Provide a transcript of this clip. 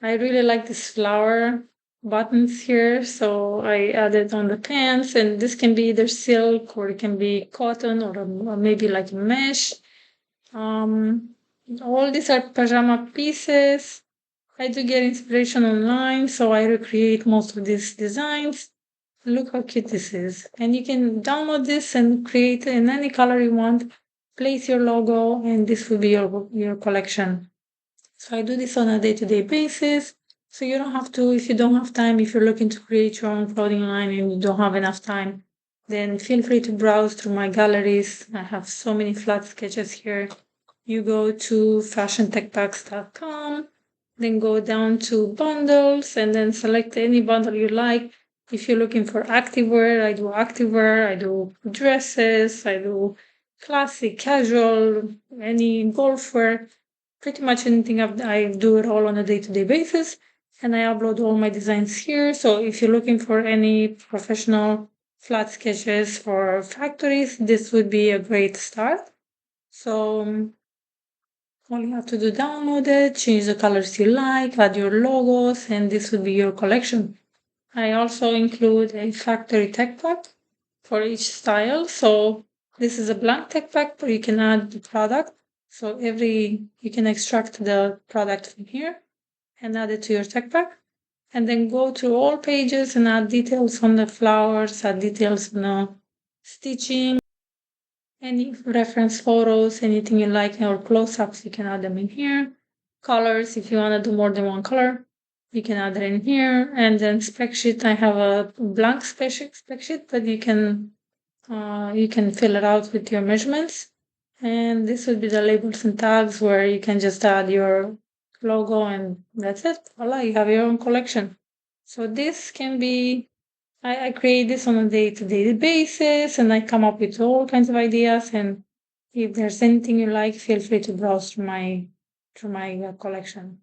I really like this flower buttons here, so I added on the pants, and this can be either silk or it can be cotton or maybe like mesh. Um, all these are pajama pieces. I do get inspiration online, so I recreate most of these designs. Look how cute this is. And you can download this and create in any color you want, place your logo, and this will be your collection. So I do this on a day-to-day basis. So you don't have to, if you don't have time, if you're looking to create your own clothing line and you don't have enough time, then feel free to browse through my galleries. I have so many flat sketches here. You go to fashiontechpacks.com, then go down to bundles and then select any bundle you like. If you're looking for activewear, I do activewear, I do dresses, I do classic, casual, any golf wear, pretty much anything I do it all on a day-to-day basis. And I upload all my designs here. So if you're looking for any professional flat sketches for factories, this would be a great start. So all you have to do, download it, change the colors you like, add your logos, and this would be your collection. I also include a factory tech pack for each style. So this is a blank tech pack, but you can add the product. So you can extract the product from here and add it to your tech pack. And then go through all pages and add details on the flowers, add details on the stitching, any reference photos, anything you like, or close-ups, you can add them in here. Colors, if you want to do more than one color, you can add it in here. And then spec sheet, I have a blank spec sheet, but you can fill it out with your measurements. And this would be the labels and tags where you can just add your logo and that's it. Voila, you have your own collection. So this can be I create this on a day-to-day basis and I come up with all kinds of ideas. And if there's anything you like, feel free to browse through my collection.